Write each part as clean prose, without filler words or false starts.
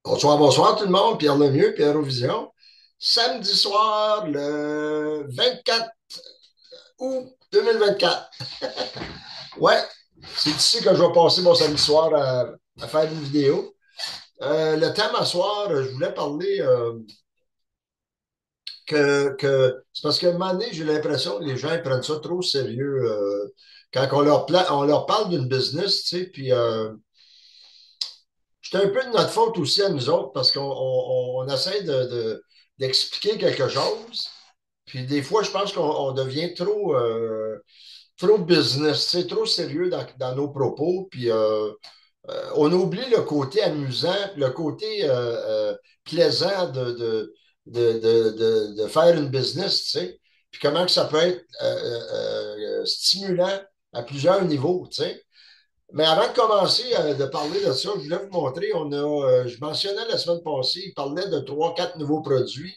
Bonsoir, bonsoir tout le monde. Pierre Lemieux, Pierre Vision. Samedi soir, le 24 août 2024. Ouais, c'est ici que je vais passer mon samedi soir à faire une vidéo. Le thème à soir, je voulais parler c'est parce qu'à un moment donné, j'ai l'impression que les gens ils prennent ça trop au sérieux. Quand on leur parle d'une business, tu sais, puis c'est un peu de notre faute aussi à nous autres parce qu'on essaie d'expliquer quelque chose. Puis des fois, je pense qu'on devient trop business, c'est trop sérieux dans nos propos. Puis on oublie le côté amusant, le côté plaisant de faire une business, tu sais. Puis comment que ça peut être stimulant à plusieurs niveaux, tu sais. Mais avant de commencer de parler de ça, je voulais vous montrer, je mentionnais la semaine passée, il parlait de trois, quatre nouveaux produits.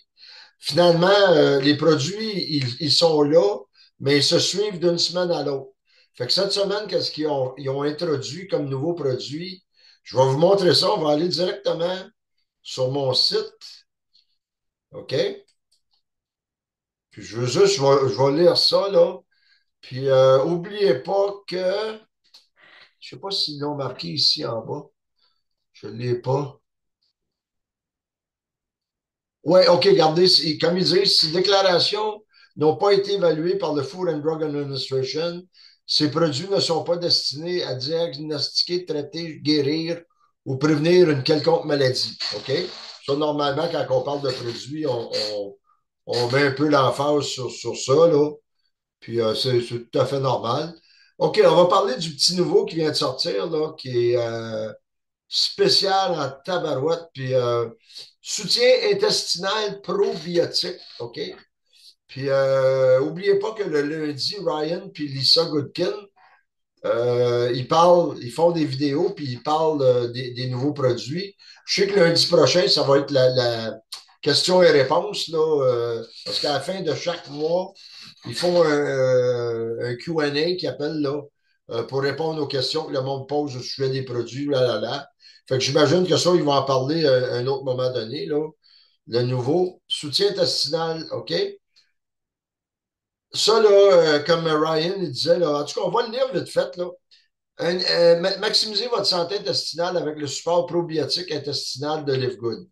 Finalement, les produits, ils sont là, mais ils se suivent d'une semaine à l'autre. Fait que cette semaine, qu'est-ce ils ont introduit comme nouveaux produits? Je vais vous montrer ça. On va aller directement sur mon site. OK? Puis je vais lire ça, là. Puis, oubliez pas que, je sais pas s'ils l'ont marqué ici en bas. Je ne l'ai pas. Oui, OK, regardez, comme ils disent, ces déclarations n'ont pas été évaluées par le Food and Drug Administration. Ces produits ne sont pas destinés à diagnostiquer, traiter, guérir ou prévenir une quelconque maladie. OK? Ça, normalement, quand on parle de produits, on met un peu l'emphase sur ça, là. Puis c'est tout à fait normal. OK, on va parler du petit nouveau qui vient de sortir, là, qui est spécial en tabarouette. Puis soutien intestinal probiotique, OK? Puis, oubliez pas que le lundi, Ryan puis Lisa Goodkin, ils font des vidéos, puis ils parlent des nouveaux produits. Je sais que lundi prochain, ça va être la question et réponse, là, parce qu'à la fin de chaque mois, ils font un Q&A qui appelle, là, pour répondre aux questions que le monde pose au sujet des produits, là, là, là. Fait que j'imagine que ça, ils vont en parler à un autre moment donné, là. Le nouveau soutien intestinal, OK? Ça, là, comme Ryan il disait, là, en tout cas, on va le lire vite fait, là. Maximisez votre santé intestinale avec le support probiotique intestinal de Livegood.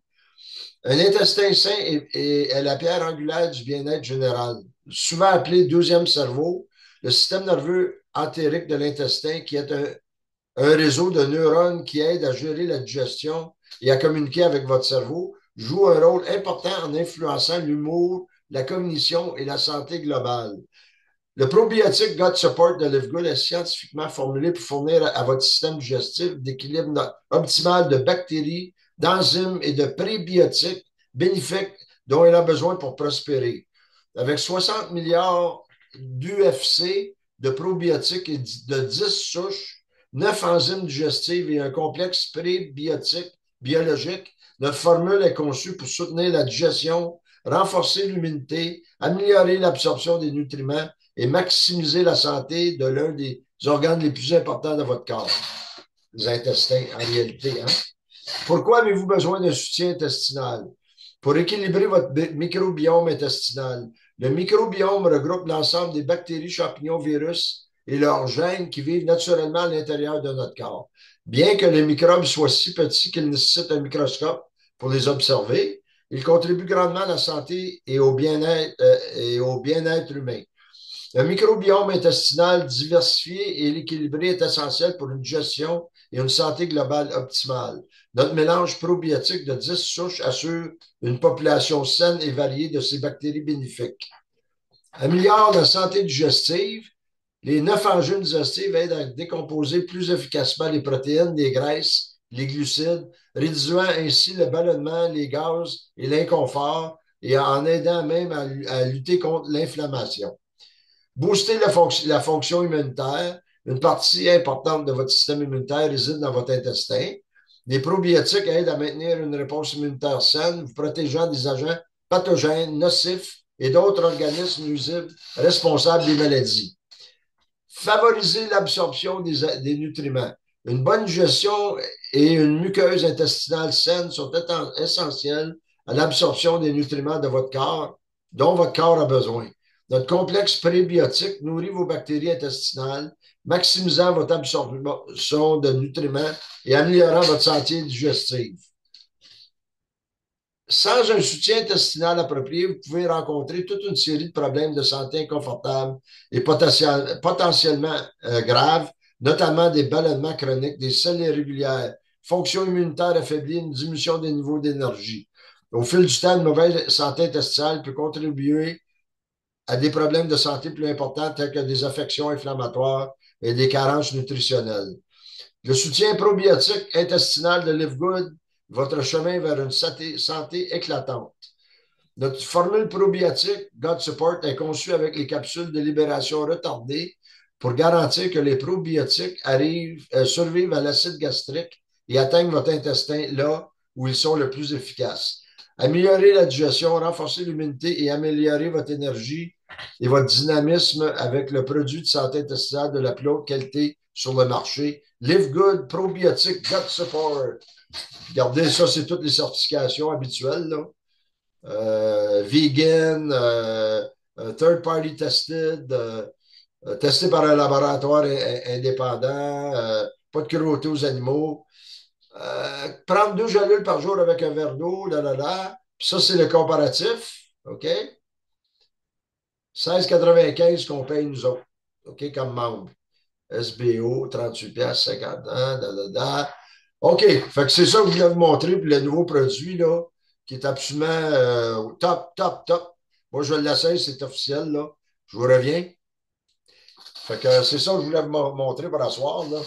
Un intestin sain est la pierre angulaire du bien-être général. Souvent appelé deuxième cerveau, le système nerveux entérique de l'intestin, qui est un réseau de neurones qui aide à gérer la digestion et à communiquer avec votre cerveau, joue un rôle important en influençant l'humour, la cognition et la santé globale. Le probiotique Gut Support de Livegood est scientifiquement formulé pour fournir à votre système digestif d'équilibre optimal de bactéries, d'enzymes et de prébiotiques bénéfiques dont il a besoin pour prospérer. Avec 60 milliards d'UFC, de probiotiques et de 10 souches, 9 enzymes digestives et un complexe prébiotique biologique, notre formule est conçue pour soutenir la digestion, renforcer l'immunité, améliorer l'absorption des nutriments et maximiser la santé de l'un des organes les plus importants de votre corps, les intestins, en réalité. Hein? Pourquoi avez-vous besoin d'un soutien intestinal? Pour équilibrer votre microbiome intestinal. Le microbiome regroupe l'ensemble des bactéries, champignons, virus et leurs gènes qui vivent naturellement à l'intérieur de notre corps. Bien que les microbes soient si petits qu'ils nécessitent un microscope pour les observer, ils contribuent grandement à la santé et au bien-être humain. Le microbiome intestinal diversifié et équilibré est essentiel pour une gestion et une santé globale optimale. Notre mélange probiotique de 10 souches assure une population saine et variée de ces bactéries bénéfiques. Améliore la santé digestive. Les 9 enzymes digestives aident à décomposer plus efficacement les protéines, les graisses, les glucides, réduisant ainsi le ballonnement, les gaz et l'inconfort et en aidant même à lutter contre l'inflammation. Booster la fonction immunitaire. Une partie importante de votre système immunitaire réside dans votre intestin. Les probiotiques aident à maintenir une réponse immunitaire saine, vous protégeant des agents pathogènes, nocifs et d'autres organismes nuisibles responsables des maladies. Favoriser l'absorption des nutriments. Une bonne digestion et une muqueuse intestinale saine sont essentielles à l'absorption des nutriments de votre corps, dont votre corps a besoin. Notre complexe prébiotique nourrit vos bactéries intestinales, maximisant votre absorption de nutriments et améliorant votre santé digestive. Sans un soutien intestinal approprié, vous pouvez rencontrer toute une série de problèmes de santé inconfortables et potentiellement graves, notamment des ballonnements chroniques, des selles irrégulières, fonction immunitaire affaiblie, une diminution des niveaux d'énergie. Au fil du temps, une mauvaise santé intestinale peut contribuer à des problèmes de santé plus importants tels que des affections inflammatoires et des carences nutritionnelles. Le soutien probiotique intestinal de LiveGood, votre chemin vers une santé éclatante. Notre formule probiotique Gut Support est conçue avec les capsules de libération retardée pour garantir que les probiotiques survivent à l'acide gastrique et atteignent votre intestin là où ils sont le plus efficaces. Améliorer la digestion, renforcer l'immunité et améliorer votre énergie et votre dynamisme avec le produit de santé intestinale de la plus haute qualité sur le marché. Live Good Probiotic Gut Support. Regardez, ça, c'est toutes les certifications habituelles, là. Vegan, third party tested, testé par un laboratoire indépendant, pas de cruauté aux animaux. Prendre 2 gélules par jour avec un verre d'eau, là, là, là. Puis ça, c'est le comparatif. OK? 16,95 qu'on paye nous autres. OK, comme membre. SBO, 38 piastres, 50 ans, da, da, da. OK, fait que c'est ça que je voulais vous montrer, puis le nouveau produit, là, qui est absolument top, top, top. Moi, je l'essaye, c'est officiel, là. Je vous reviens. Fait que c'est ça que je voulais vous montrer pour asseoir, là.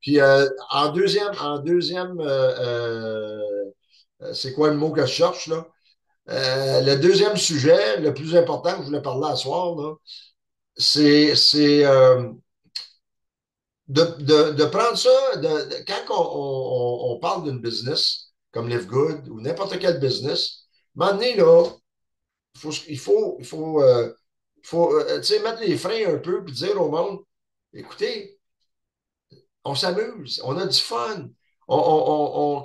Puis c'est quoi le mot que je cherche, là? Le deuxième sujet, le plus important que je voulais parler à soir, là, c'est de prendre ça, quand on parle d'une business comme Live Good ou n'importe quel business, à un moment donné, là, il faut tu sais, mettre les freins un peu et dire au monde, écoutez, on s'amuse, on a du fun. Quand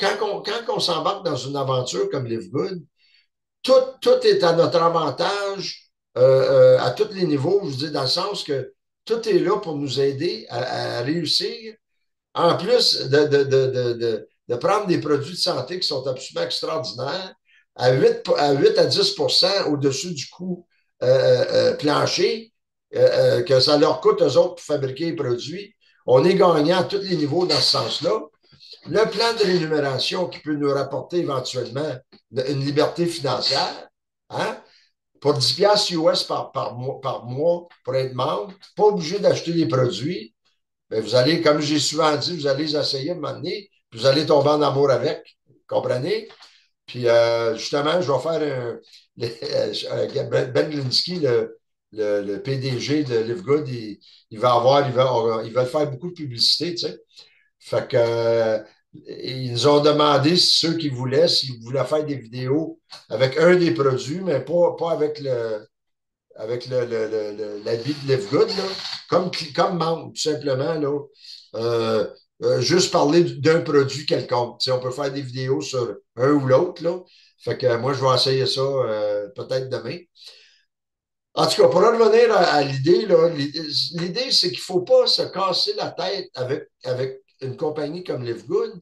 on s'embarque dans une aventure comme Live Good, tout est à notre avantage à tous les niveaux, je veux dire, dans le sens que tout est là pour nous aider à réussir. En plus de prendre des produits de santé qui sont absolument extraordinaires, à 8 à 10 au-dessus du coût plancher que ça leur coûte aux autres pour fabriquer les produits, on est gagnant à tous les niveaux dans ce sens-là. Le plan de rémunération qui peut nous rapporter éventuellement une liberté financière, hein, pour 10 piastres US par mois pour être membre, pas obligé d'acheter les produits. Bien, vous allez, comme j'ai souvent dit, vous allez les essayer à un moment donné, puis vous allez tomber en amour avec. Vous comprenez? Puis justement, je vais faire Ben Glinsky, le PDG de LiveGood, il va faire beaucoup de publicité, tu sais. Fait que, ils nous ont demandé ceux qui voulaient, s'ils voulaient faire des vidéos avec un des produits, mais pas avec l'habit de Live Good, là, comme membre, tout simplement, là. Euh, juste parler d'un produit quelconque. Tu sais, on peut faire des vidéos sur un ou l'autre, là. Fait que moi, je vais essayer ça peut-être demain. En tout cas, pour en revenir à l'idée, là, l'idée, c'est qu'il ne faut pas se casser la tête avec une compagnie comme Live Good.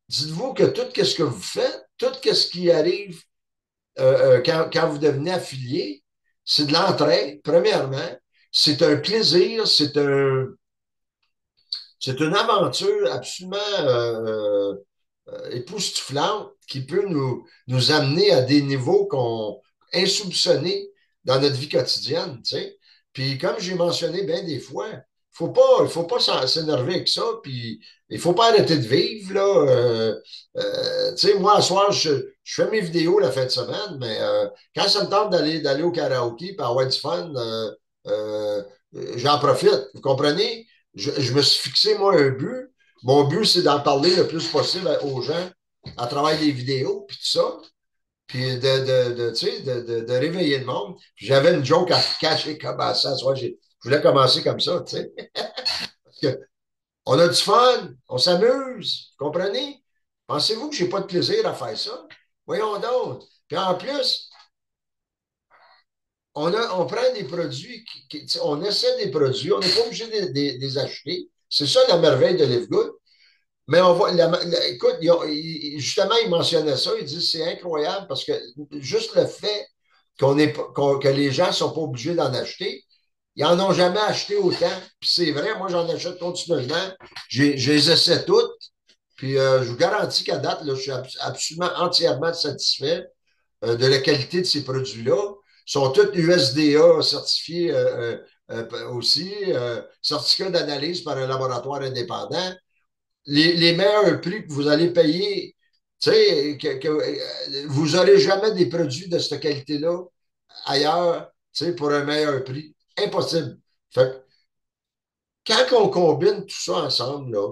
Dites-vous que tout ce que vous faites, tout ce qui arrive quand vous devenez affilié, c'est de l'entraide, premièrement. C'est un plaisir, c'est une aventure absolument époustouflante qui peut nous amener à des niveaux insoupçonnés dans notre vie quotidienne, tu sais. Puis comme j'ai mentionné bien des fois, il faut pas s'énerver avec ça, puis il faut pas arrêter de vivre, là. Tu sais, moi, à soir, je fais mes vidéos la fin de semaine, mais quand ça me tente d'aller au karaoké, puis avoir du fun, euh, j'en profite, vous comprenez? Je me suis fixé, moi, un but. Mon but, c'est d'en parler le plus possible aux gens à travers des vidéos, puis tout ça. Puis tu sais, de réveiller le monde. Puis j'avais une joke quand j'ai commencé à soir. Je voulais commencer comme ça, tu sais. On a du fun, on s'amuse, vous comprenez? Pensez-vous que j'ai pas de plaisir à faire ça? Voyons donc. Puis en plus, on prend des produits, on essaie des produits, on n'est pas obligé de les acheter. C'est ça la merveille de Live Good. Mais on voit, écoute, justement, il mentionnait ça, il dit c'est incroyable parce que juste le fait que les gens ne sont pas obligés d'en acheter, ils n'en ont jamais acheté autant. Puis c'est vrai, moi j'en achète continuellement. Je les essaie toutes. Puis je vous garantis qu'à date, là, je suis absolument entièrement satisfait de la qualité de ces produits-là. Ils sont tous USDA certifiés aussi, certificat d'analyse par un laboratoire indépendant. Les meilleurs prix que vous allez payer, tu sais, vous n'aurez jamais des produits de cette qualité-là ailleurs, tu sais, pour un meilleur prix. Impossible. Fait que quand on combine tout ça ensemble, là,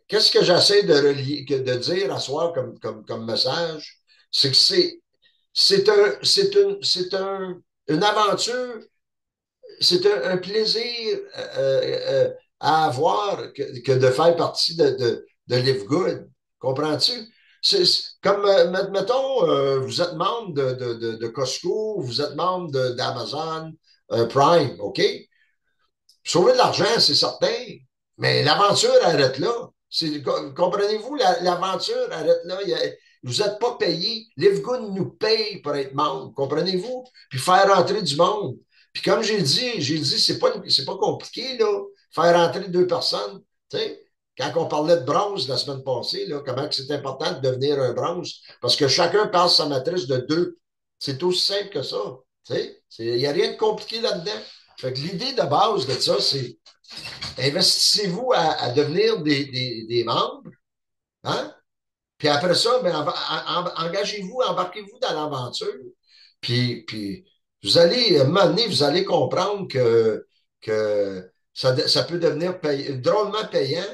qu'est-ce que j'essaie de dire à soir comme message? C'est que une aventure, c'est un plaisir à avoir que de faire partie de Live Good. Comprends-tu? Comme, mettons, vous êtes membre de Costco, vous êtes membre d'Amazon Prime, OK? Sauver de l'argent, c'est certain, mais l'aventure arrête là. Comprenez-vous, l'aventure arrête là. Vous n'êtes pas payé. Livegood nous paye pour être membre, comprenez-vous? Puis faire rentrer du monde. Puis comme j'ai dit, c'est pas compliqué, là, faire rentrer deux personnes. Tu sais, quand on parlait de bronze la semaine passée, là, comment c'est important de devenir un bronze, parce que chacun passe sa matrice de deux. C'est aussi simple que ça. Tu sais, il n'y a rien de compliqué là-dedans. Fait que l'idée de base de ça, c'est investissez-vous à devenir des membres, hein? Puis après ça, ben, engagez-vous, embarquez-vous dans l'aventure. Puis vous allez, à un moment donné, vous allez comprendre que ça peut devenir drôlement payant.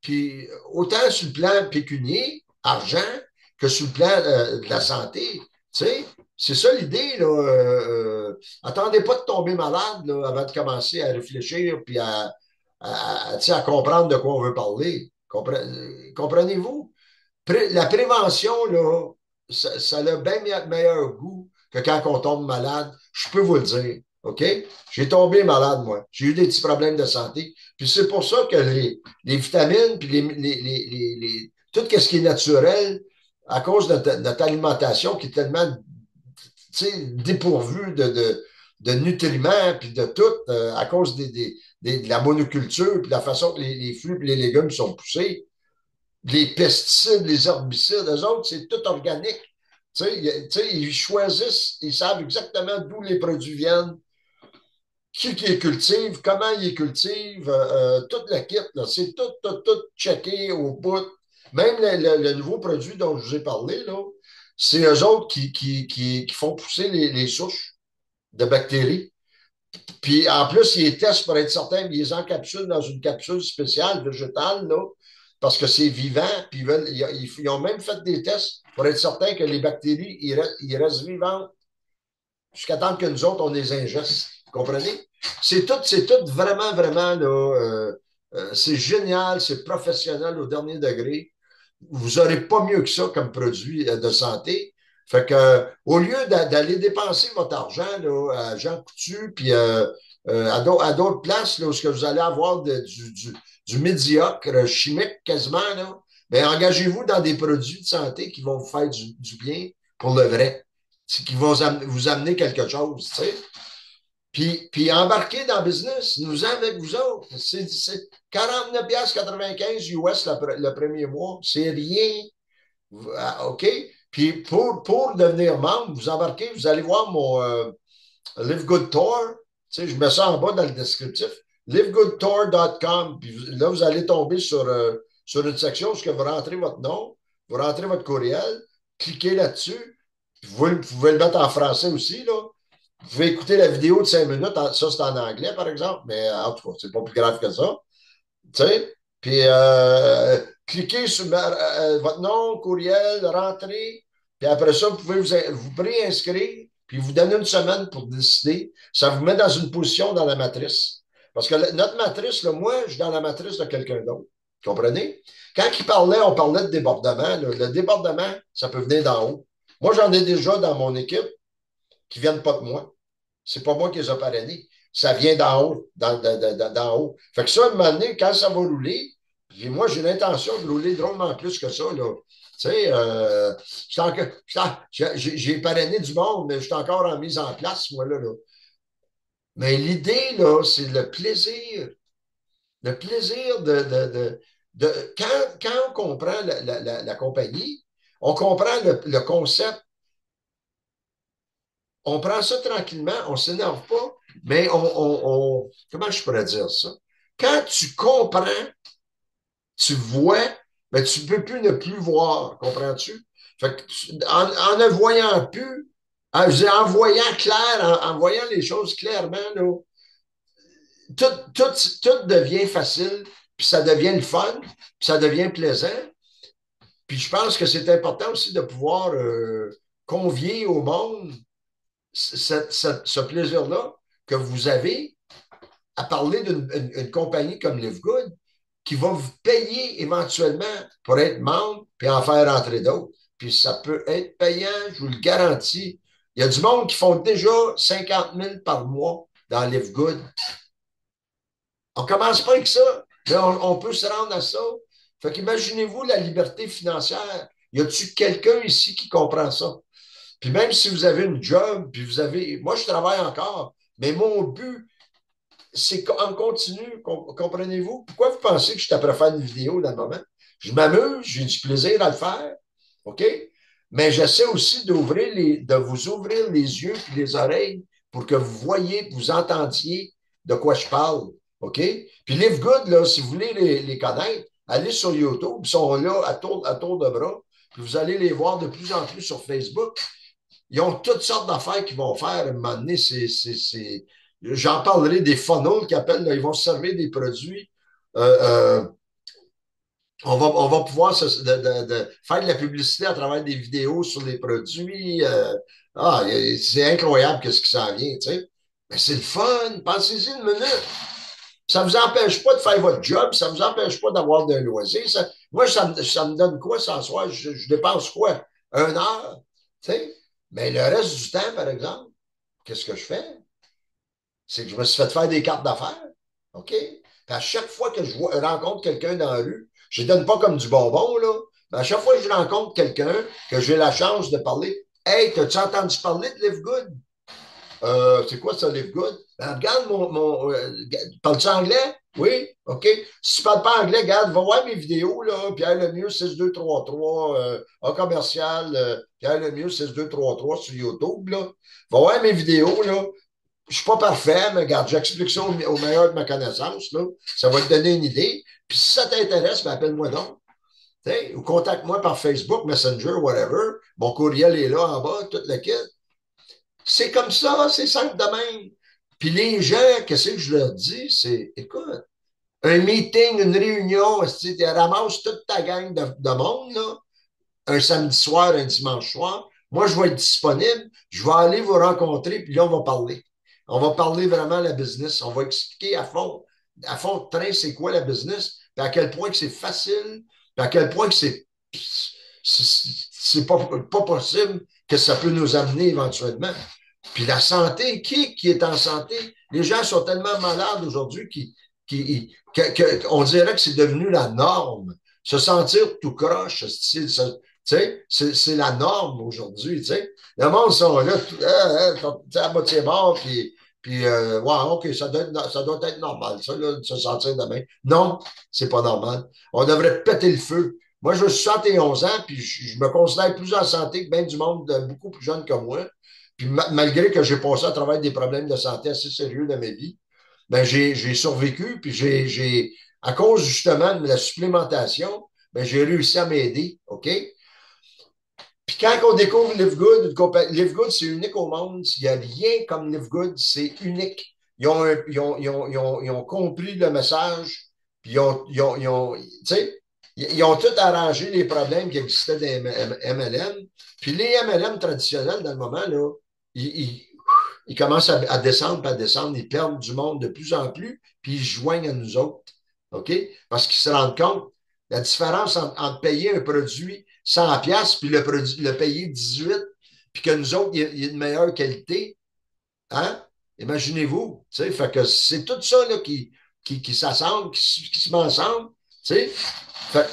Puis autant sur le plan pécunier, argent, que sur le plan de la santé. Tu sais, c'est ça l'idée, là. Attendez pas de tomber malade là, avant de commencer à réfléchir puis à comprendre de quoi on veut parler. Comprenez-vous? La prévention, là, ça a bien meilleur goût que quand on tombe malade. Je peux vous le dire. OK? J'ai tombé malade, moi. J'ai eu des petits problèmes de santé. Puis c'est pour ça que les vitamines, puis tout ce qui est naturel, à cause de notre alimentation qui est tellement dépourvue de nutriments, puis de tout, à cause de la monoculture, puis de la façon que les fruits et les légumes sont poussés, les pesticides, les herbicides, eux autres, c'est tout organique. Ils choisissent, ils savent exactement d'où les produits viennent, qui les cultive, comment ils les cultivent, toute la kit, c'est tout checké au bout. Même le nouveau produit dont je vous ai parlé, là, c'est eux autres qui font pousser les souches de bactéries. Puis en plus, ils les testent pour être certains, ils les encapsulent dans une capsule spéciale végétale, là, parce que c'est vivant, puis ils ont même fait des tests pour être certains que les bactéries, ils restent vivantes jusqu'à temps que nous autres, on les ingeste. Vous comprenez? C'est tout vraiment, vraiment, là, c'est génial, c'est professionnel au dernier degré. Vous n'aurez pas mieux que ça comme produit de santé. Fait que, au lieu d'aller dépenser votre argent là, à Jean Coutu, puis à d'autres places là, où ce que vous allez avoir du médiocre, chimique quasiment, là, ben, engagez-vous dans des produits de santé qui vont vous faire du bien pour le vrai, qui vont vous amener quelque chose. Tu sais. Puis embarquer dans le business, nous avec vous autres. C'est 49,95 US le premier mois. C'est rien. OK? Puis pour devenir membre, vous embarquez, vous allez voir mon Live Good Tour. Tu sais, je mets ça en bas dans le descriptif. livegoodtour.com. Puis là, vous allez tomber sur une section où vous rentrez votre nom, vous rentrez votre courriel, cliquez là-dessus. Vous pouvez le mettre en français aussi, là. Vous pouvez écouter la vidéo de 5 minutes, ça c'est en anglais par exemple, mais en tout cas, c'est pas plus grave que ça. Tu sais? Puis cliquez sur votre nom, courriel, rentrez, puis après ça, vous pouvez vous préinscrire, puis vous donner une semaine pour décider. Ça vous met dans une position dans la matrice. Parce que notre matrice, là, moi, je suis dans la matrice de quelqu'un d'autre. Comprenez? Quand il parlait, on parlait de débordement. Là. Le débordement, ça peut venir d'en haut. Moi, j'en ai déjà dans mon équipe qui ne viennent pas de moi. C'est pas moi qui les ai parrainés. Ça vient d'en haut, d'en haut. Fait que ça, à un moment donné, quand ça va rouler, puis moi, j'ai l'intention de rouler drôlement plus que ça, là. Tu sais, j'ai parrainé du monde, mais je suis encore en mise en place, moi, là. Mais l'idée, là, c'est le plaisir. Le plaisir quand on comprend la compagnie, on comprend le concept, on prend ça tranquillement, on ne s'énerve pas, mais comment je pourrais dire ça? Quand tu comprends, tu vois, mais tu ne peux plus ne plus voir, comprends-tu? Fait que en ne voyant plus, en voyant clair, en voyant les choses clairement, là, tout devient facile, puis ça devient le fun, puis ça devient plaisant. Puis je pense que c'est important aussi de pouvoir convier au monde ce plaisir-là que vous avez à parler d'une compagnie comme Live Good qui va vous payer éventuellement pour être membre puis en faire entrer d'autres. Puis ça peut être payant, je vous le garantis. Il y a du monde qui font déjà 50 000 par mois dans Live Good. On commence pas avec ça, mais on peut se rendre à ça. Fait qu'imaginez-vous la liberté financière. Y a-tu quelqu'un ici qui comprend ça? Puis même si vous avez une job, puis vous avez. Moi, je travaille encore, mais mon but, c'est qu'en continu, comprenez-vous? Pourquoi vous pensez que je suis après faire une vidéo dans le moment? Je m'amuse, j'ai du plaisir à le faire, OK? Mais j'essaie aussi de vous ouvrir les yeux et les oreilles pour que vous voyez, que vous entendiez de quoi je parle, OK? Puis Live Good, là, si vous voulez les connaître, allez sur YouTube, ils sont là à tour de bras, puis vous allez les voir de plus en plus sur Facebook. Ils ont toutes sortes d'affaires qu'ils vont faire. À un moment donné, j'en parlerai des funnels qu'ils appellent. Là, ils vont se servir des produits. Euh, euh, on va pouvoir faire de la publicité à travers des vidéos sur les produits. C'est incroyable ce qui s'en vient. Tu sais. Mais c'est le fun. Pensez-y une minute. Ça ne vous empêche pas de faire votre job. Ça ne vous empêche pas d'avoir d'un loisir. Moi, ça me donne quoi ce soir? Je dépense quoi? 1 heure? Tu sais? Mais le reste du temps, par exemple, qu'est-ce que je fais? C'est que je me suis fait faire des cartes d'affaires. OK? Puis à chaque fois que rencontre quelqu'un dans la rue, je ne donne pas comme du bonbon, là. Mais à chaque fois que je rencontre quelqu'un, que j'ai la chance de parler, hey, t'as-tu entendu parler de Live Good? C'est quoi ça, Live Good? Ben, regarde parles-tu anglais? Oui? OK. Si tu ne parles pas anglais, regarde, va voir mes vidéos, là. Pierre Lemieux 6233, en commercial, Pierre Lemieux 6233 sur YouTube, là. Va voir mes vidéos, là. Je ne suis pas parfait, mais regarde, j'explique ça au meilleur de ma connaissance, là. Ça va te donner une idée. Puis si ça t'intéresse, ben, appelle-moi donc. T'sais, ou contacte-moi par Facebook, Messenger, whatever. Mon courriel est là en bas, tout le kit. C'est comme ça, c'est simple de même. Puis les gens, qu'est-ce que je leur dis? C'est, écoute, un meeting, une réunion, tu ramasses toute ta gang de monde, là, un samedi soir, un dimanche soir. Moi, je vais être disponible, je vais aller vous rencontrer, puis là, on va parler. On va parler vraiment de la business. On va expliquer à fond de train, c'est quoi la business, puis à quel point que c'est facile, puis à quel point que c'est pas possible que ça peut nous amener éventuellement. Puis la santé, qui est en santé? Les gens sont tellement malades aujourd'hui qu'on dirait que c'est devenu la norme. Se sentir tout croche, c'est la norme aujourd'hui. Le monde sont là, à moitié mort, puis ouais, OK, ça doit être normal, ça, là, de se sentir de même. Non, c'est pas normal. On devrait péter le feu. Moi, je suis 71 ans, puis je me considère plus en santé que bien du monde beaucoup plus jeune que moi. Puis malgré que j'ai passé à travers des problèmes de santé assez sérieux dans ma vie, ben j'ai survécu, puis à cause justement de la supplémentation, ben j'ai réussi à m'aider, OK? Puis quand on découvre Live Good, Live Good, c'est unique au monde. Il n'y a rien comme Live Good, c'est unique. Ils ont compris le message, puis tu sais, ils ont tout arrangé les problèmes qui existaient dans les MLM. Puis les MLM traditionnels, dans le moment, là, ils, ils commencent à descendre, puis à descendre, ils perdent du monde de plus en plus, puis ils se joignent à nous autres. OK? Parce qu'ils se rendent compte la différence entre payer un produit 100 pièces puis le payer 18, puis que nous autres, il y a une meilleure qualité. Hein? Imaginez-vous. Tu sais, fait que c'est tout ça là, qui s'assemble, qui se met ensemble. Tu sais? Fait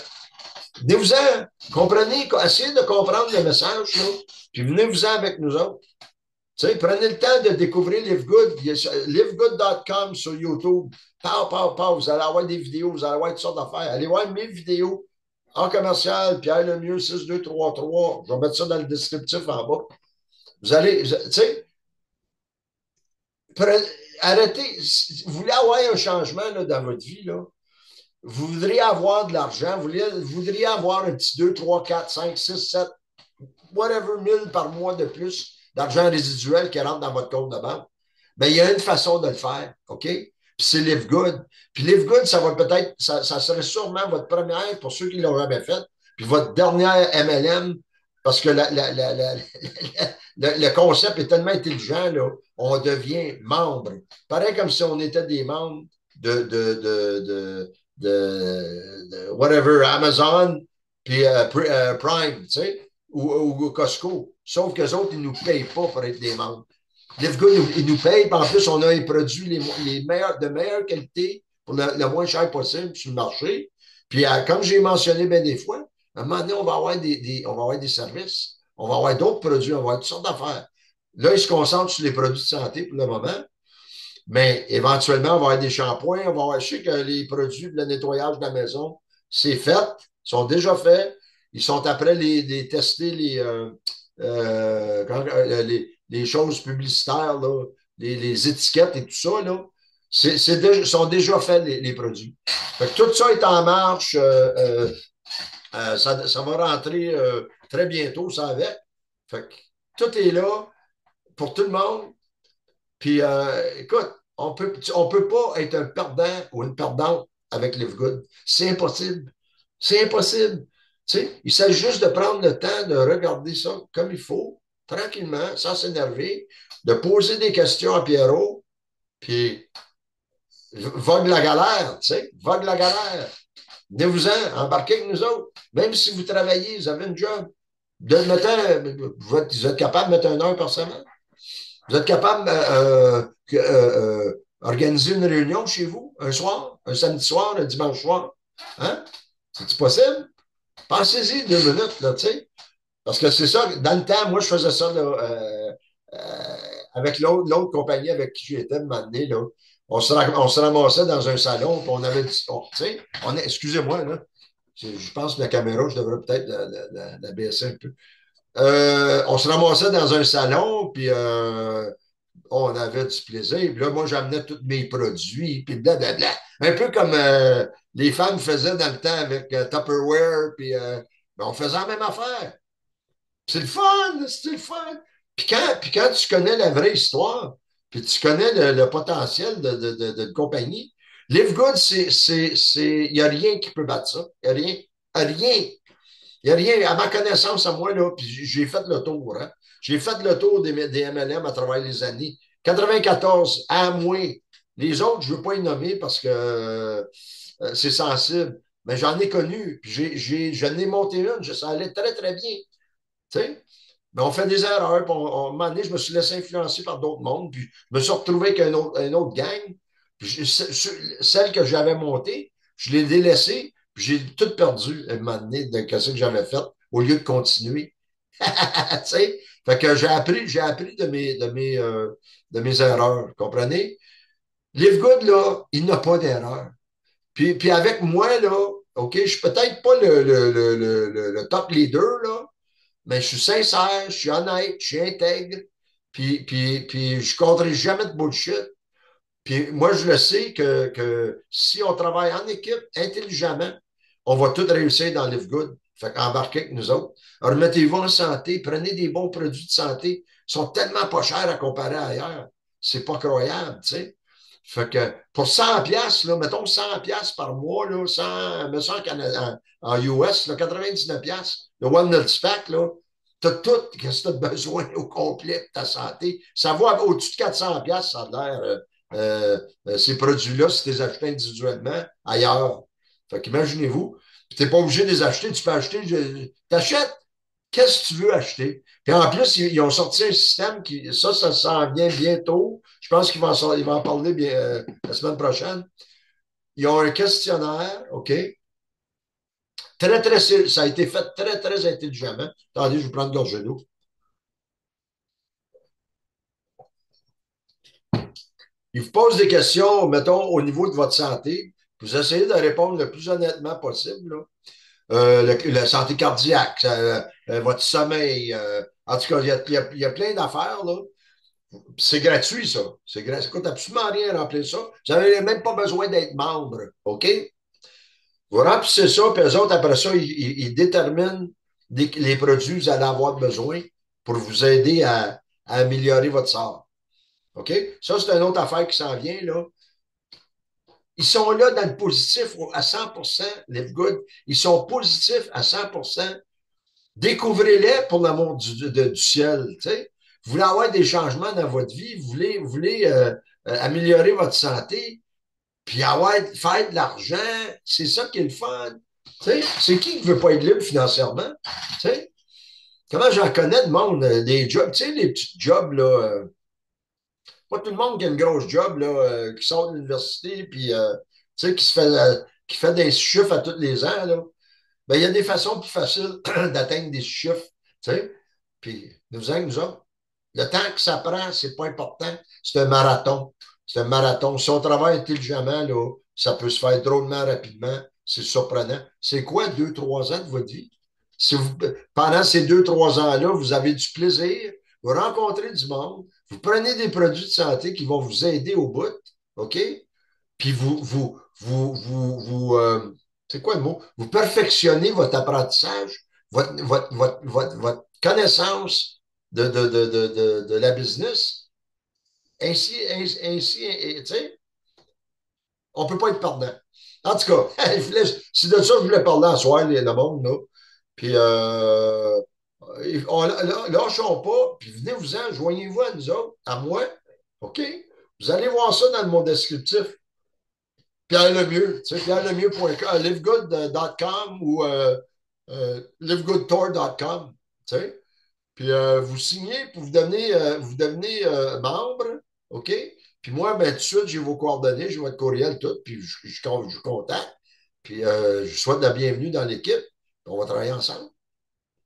venez-vous-en, comprenez, essayez de comprendre le message, là, puis venez-vous-en avec nous autres. Tu sais, prenez le temps de découvrir LiveGood. LiveGood.com sur YouTube. Vous allez avoir des vidéos, vous allez avoir toutes sortes d'affaires. Allez voir mes vidéos en commercial, Pierre Lemieux 6233. Je vais mettre ça dans le descriptif en bas. Vous allez, tu sais, arrêtez. Si vous voulez avoir un changement là, dans votre vie, là, vous voudriez avoir de l'argent, vous voudriez avoir un petit 2, 3, 4, 5, 6, 7, whatever, 1000 par mois de plus d'argent résiduel qui rentre dans votre compte de banque. Bien, il y a une façon de le faire, OK? Puis c'est Live Good. Puis Live Good, ça va peut-être, ça serait sûrement votre première pour ceux qui ne l'ont jamais fait, puis votre dernière MLM, parce que le concept est tellement intelligent, là, on devient membre. Pareil comme si on était des membres de whatever, Amazon, puis Prime, tu sais, ou Costco. Sauf qu'eux autres, ils ne nous payent pas pour être des membres. LiveGood, ils nous payent, puis en plus, on a les produits de meilleure qualité pour le moins cher possible sur le marché. Puis, comme j'ai mentionné bien des fois, à un moment donné, on va avoir on va avoir des services, on va avoir d'autres produits, on va avoir toutes sortes d'affaires. Là, ils se concentrent sur les produits de santé pour le moment, mais éventuellement, on va avoir des shampoings, on va avoir, je sais que les produits de le nettoyage de la maison, c'est fait, sont déjà faits. Ils sont après les tester les choses publicitaires, là, les étiquettes et tout ça, là. Sont déjà faits, les produits. Fait que tout ça est en marche. Ça va rentrer très bientôt, ça avec. Fait que tout est là pour tout le monde. Puis, écoute, on peut pas être un perdant ou une perdante avec LiveGood. C'est impossible. C'est impossible. Tu sais, il s'agit juste de prendre le temps de regarder ça comme il faut, tranquillement, sans s'énerver, de poser des questions à Pierrot, puis vogue la galère, tu sais, vogue la galère. Venez-vous-en, embarquez avec nous autres. Même si vous travaillez, vous avez une job. Vous êtes capable de mettre 1 heure par semaine. Vous êtes capable d'organiser une réunion chez vous un soir, un samedi soir, un dimanche soir. Hein? C'est possible? Pensez-y 2 minutes, là, tu sais. Parce que c'est ça, dans le temps, moi, je faisais ça là, avec l'autre compagnie avec qui j'étais de m'amener, là. On se ramassait dans un salon, puis on avait dit, tu sais, excusez-moi, là, je pense que la caméra, je devrais peut-être la baisser un peu. On se ramassait dans un salon, puis on avait du plaisir. Puis là, moi, j'amenais tous mes produits, puis blablabla. Un peu comme les femmes faisaient dans le temps avec Tupperware, puis ben, on faisait la même affaire. C'est le fun, c'est le fun. Puis quand tu connais la vraie histoire, puis tu connais le potentiel de compagnie, Live Good, il n'y a rien qui peut battre ça. Il n'y a rien. Rien. Il n'y a rien, à ma connaissance, à moi, là, puis j'ai fait le tour. Hein. J'ai fait le tour des MLM à travers les années. 94, à moi. Les autres, je ne veux pas les nommer parce que c'est sensible. Mais j'en ai connu. Puis j'en ai monté une. Ça allait très, très bien. Tu sais? Mais on fait des erreurs. Puis à un moment donné, je me suis laissé influencer par d'autres mondes. Puis je me suis retrouvé avec un autre gang. Puis celle que j'avais montée, je l'ai délaissée. Puis j'ai tout perdu à un moment donné de ce que j'avais fait au lieu de continuer. Tu sais? Fait que j'ai appris de mes erreurs. Comprenez? Live Good, là, il n'a pas d'erreur. Puis avec moi, là, OK, je suis peut-être pas le top leader, là, mais je suis sincère, je suis honnête, je suis intègre, puis je ne compterai jamais de bullshit. Puis moi, je le sais que si on travaille en équipe intelligemment, on va tout réussir dans Live Good. Fait qu'embarquez avec nous autres. Remettez-vous en santé, prenez des bons produits de santé. Ils sont tellement pas chers à comparer ailleurs. C'est pas croyable, tu sais. Fait que pour 100 pièces là, mettons 100 pièces par mois, là, 100, me semble en US, là, 99 pièces le Wellness Pack, là, Tu as tout ce que tu as besoin au complet de ta santé. Ça vaut au-dessus de 400 pièces ça a l'air, ces produits-là, si tu les achètes individuellement ailleurs. Fait qu'imaginez-vous, tu n'es pas obligé de les acheter, tu peux acheter, tu achètes, qu'est-ce que tu veux acheter? Puis en plus, ils ont sorti un système qui, ça s'en vient bientôt. Je pense qu'il va en parler bien, la semaine prochaine. Ils ont un questionnaire, OK? Ça a été fait très, très intelligemment. Attendez, je vais prendre une gorgée d'eau. Ils vous posent des questions, mettons, au niveau de votre santé. Vous essayez de répondre le plus honnêtement possible, là. La santé cardiaque, votre sommeil. En tout cas, il y a plein d'affaires, là. C'est gratuit, ça. Ça coûte absolument rien à remplir ça. Vous n'avez même pas besoin d'être membre, OK? Vous remplissez ça, puis eux autres, après ça, ils déterminent les produits que vous allez avoir besoin pour vous aider à améliorer votre sort. OK? Ça, c'est une autre affaire qui s'en vient, là. Ils sont là dans le positif à 100%, Live Good. Ils sont positifs à 100%. Découvrez-les pour l'amour du ciel. Tu sais. Vous voulez avoir des changements dans votre vie, vous voulez améliorer votre santé, puis faire de l'argent, c'est ça qui est le fun. Tu sais. C'est qui ne veut pas être libre financièrement? Tu sais. Comment j'en connais de monde, des jobs, tu sais, les petits jobs, là, pas tout le monde qui a une grosse job, là, qui sort de l'université, puis tu sais, qui fait des chiffres à tous les ans, là. Ben, il y a des façons plus faciles d'atteindre des chiffres, tu sais. Puis, nous autres, le temps que ça prend, c'est pas important. C'est un marathon. C'est un marathon. Si on travaille intelligemment, là, ça peut se faire drôlement rapidement. C'est surprenant. C'est quoi 2, 3 ans de votre vie? Si vous, pendant ces 2, 3 ans-là, vous avez du plaisir, vous rencontrez du monde, vous prenez des produits de santé qui vont vous aider au bout, OK? Puis c'est quoi le mot? Vous perfectionnez votre apprentissage, votre connaissance de la business. Tu sais, on ne peut pas être perdant. En tout cas, c'est de ça que je voulais parler à soir, le monde, là. Puis, lâchons pas, puis venez-vous-en, joignez-vous à nous autres, à moi, OK? Vous allez voir ça dans mon descriptif. Pierre Lemieux, tu sais, pierrelemieux.com, livegood.com ou livegoodtour.com, tu sais. Puis vous signez, puis vous devenez membre, OK? Puis moi, ben, tout de suite, j'ai vos coordonnées, j'ai votre courriel, tout, puis je contacte. Puis je vous souhaite la bienvenue dans l'équipe. On va travailler ensemble.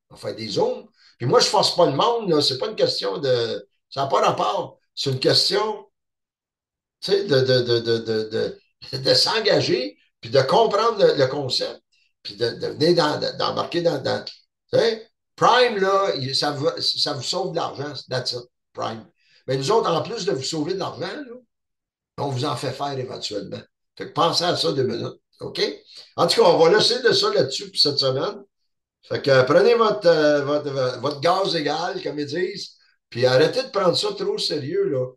On va faire des zooms. Puis moi, je ne force pas le monde, là. C'est pas une question de. Ça n'a pas rapport. C'est une question tu sais, de s'engager, puis de comprendre le concept, puis de venir d'embarquer tu sais, Prime, là, ça vous sauve de l'argent, that's it, Prime. Mais nous autres, en plus de vous sauver de l'argent, là, on vous en fait faire éventuellement. Fait que pensez à ça 2 minutes, OK? En tout cas, on va laisser de ça là-dessus pour cette semaine. Fait que prenez votre gaz égal, comme ils disent, puis arrêtez de prendre ça trop au sérieux, là.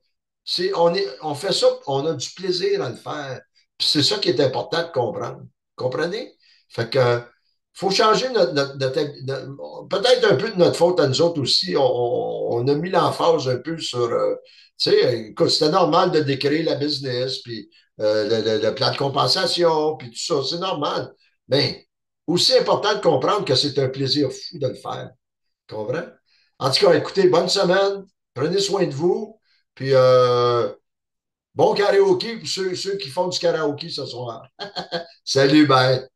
On fait ça, on a du plaisir à le faire. Puis c'est ça qui est important de comprendre. Comprenez? Fait que faut changer peut-être un peu de notre faute à nous autres aussi. On a mis l'emphase un peu sur tu sais, écoute, c'était normal de décrire la business, puis le plan de compensation, puis tout ça, c'est normal. Mais aussi important de comprendre que c'est un plaisir fou de le faire. Tu comprends? En tout cas, écoutez, bonne semaine. Prenez soin de vous. Puis, bon karaoké pour ceux qui font du karaoké ce soir. Salut, bye.